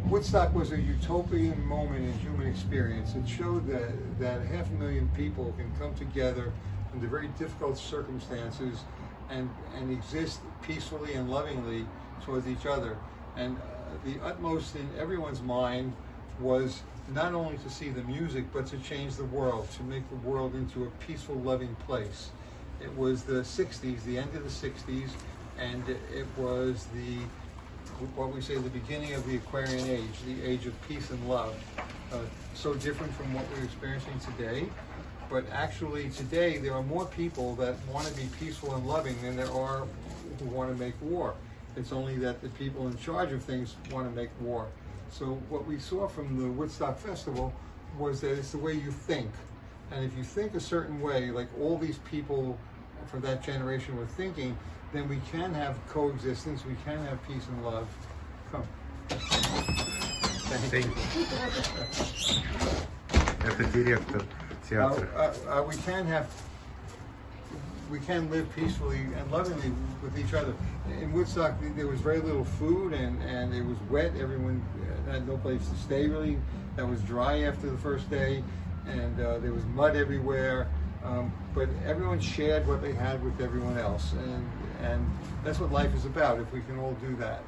Woodstock was a utopian moment in human experience. It showed that 500,000 people can come together under very difficult circumstances and exist peacefully and lovingly towards each other. And the utmost in everyone's mind was not only to see the music, but to change the world, to make the world into a peaceful, loving place. It was the 60s, the end of the 60s, and it was what we say the beginning of the Aquarian age, the age of peace and love. So different from what we're experiencing today. But actually today there are more people that want to be peaceful and loving than there are who want to make war. It's only that the people in charge of things want to make war. So what we saw from the Woodstock Festival was that it's the way you think. And if you think a certain way, like all these people from that generation were thinking, then we can have coexistence, we can have peace and love. Come. Thank you. Это директор театра. We can live peacefully and lovingly with each other. In Woodstock, there was very little food, and it was wet. Everyone had no place to stay, really. That was dry after the first day, and there was mud everywhere. But everyone shared what they had with everyone else, and that's what life is about, if we can all do that.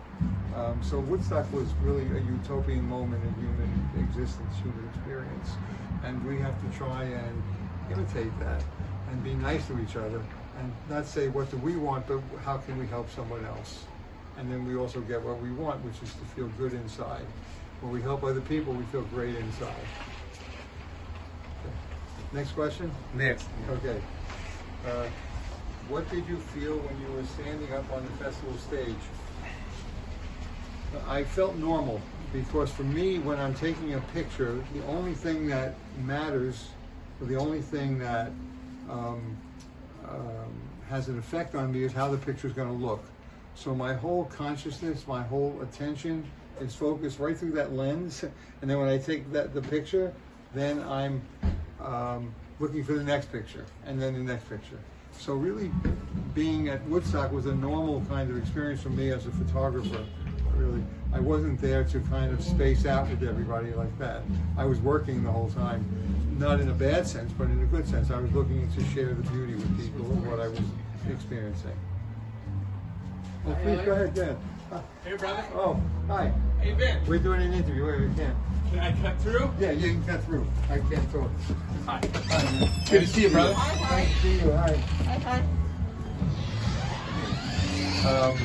So Woodstock was really a utopian moment in human existence, human experience. And we have to try and imitate that and be nice to each other and not say what do we want, but how can we help someone else. And then we also get what we want, which is to feel good inside. When we help other people, we feel great inside. Okay. Next question? Next. Okay. What did you feel when you were standing up on the festival stage? I felt normal, because for me, when I'm taking a picture, the only thing that matters, or the only thing that has an effect on me is how the picture is going to look. So my whole consciousness, my whole attention is focused right through that lens, and then when I take the picture, then I'm looking for the next picture, and then the next picture. So really, being at Woodstock was a normal kind of experience for me as a photographer. Really, I wasn't there to kind of space out with everybody like that. I was working the whole time, not in a bad sense, but in a good sense. I was looking to share the beauty with people of what I was experiencing. Oh, please go ahead. Hey, brother. Oh, hi. How you been? We're doing an interview. Wait, we can't. Can I cut through? Yeah, you can cut through. I can't talk. Hi. Hi. Good to see you, brother. Nice to see you. Hi. Hi.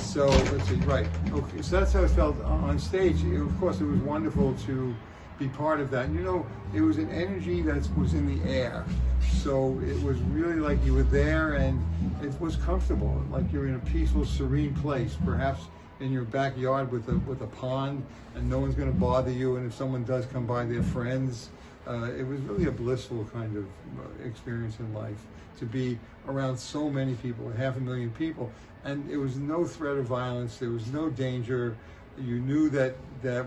So let's see, right. Okay, so that's how it felt on stage. Of course, it was wonderful to be part of that. And, you know, it was an energy that was in the air. So it was really like you were there, and it was comfortable, like you're in a peaceful, serene place, perhaps in your backyard with a pond, and no one's going to bother you. And if someone does come by, they're friends. It was really a blissful kind of experience in life to be around so many people, 500,000 people. And there was no threat of violence. There was no danger. You knew that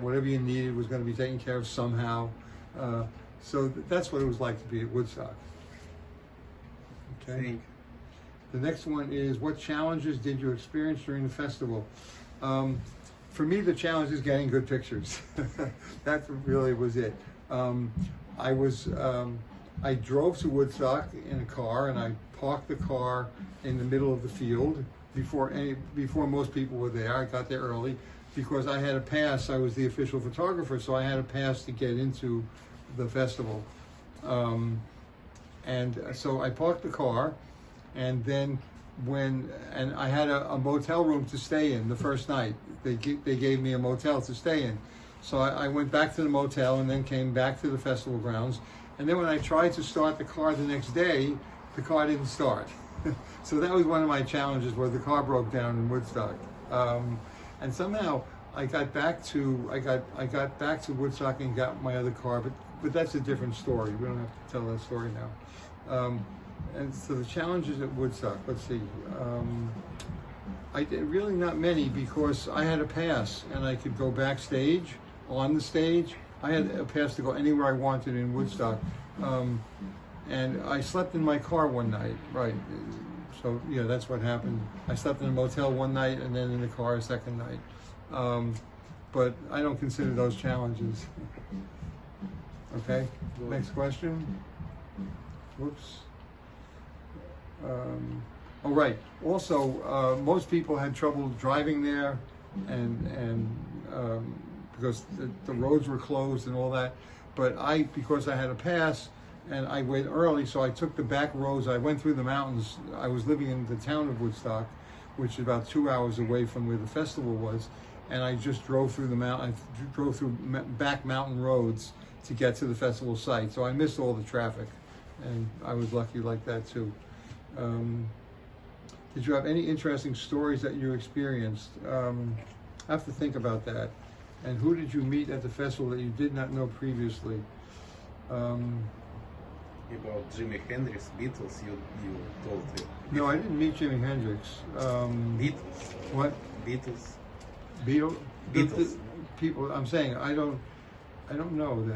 whatever you needed was going to be taken care of somehow. So that's what it was like to be at Woodstock. Okay. The next one is, what challenges did you experience during the festival? For me, the challenge is getting good pictures. That really was it. I drove to Woodstock in a car, and I parked the car in the middle of the field before most people were there. I got there early because I had a pass. I was the official photographer, so I had a pass to get into the festival. And so I parked the car, and then and I had a motel room to stay in the first night. They gave me a motel to stay in. So I went back to the motel and then came back to the festival grounds. And then when I tried to start the car the next day, the car didn't start. So that was one of my challenges, where the car broke down in Woodstock. And somehow I got back to Woodstock and got my other car, but that's a different story. We don't have to tell that story now. And so the challenges at Woodstock, let's see. I did really not many, because I had a pass and I could go backstage on the stage. I had a pass to go anywhere I wanted in Woodstock. And I slept in my car one night, right. So yeah, that's what happened. I slept in a motel one night and then in the car a second night. but I don't consider those challenges. Okay, next question. Whoops. Oh, right. Also, most people had trouble driving there, and because the roads were closed and all that. But because I had a pass, and I went early, so I took the back roads. I went through the mountains. I was living in the town of Woodstock, which is about 2 hours away from where the festival was, and I just drove through the mountain. I drove through back mountain roads to get to the festival site. So I missed all the traffic, and I was lucky like that too. Did you have any interesting stories that you experienced? I have to think about that. And who did you meet at the festival that you did not know previously? About Jimi Hendrix, Beatles, you told me. No, I didn't meet Jimi Hendrix. Beatles. What? Beatles. Beatles? Beatles. People. I'm saying I don't know that.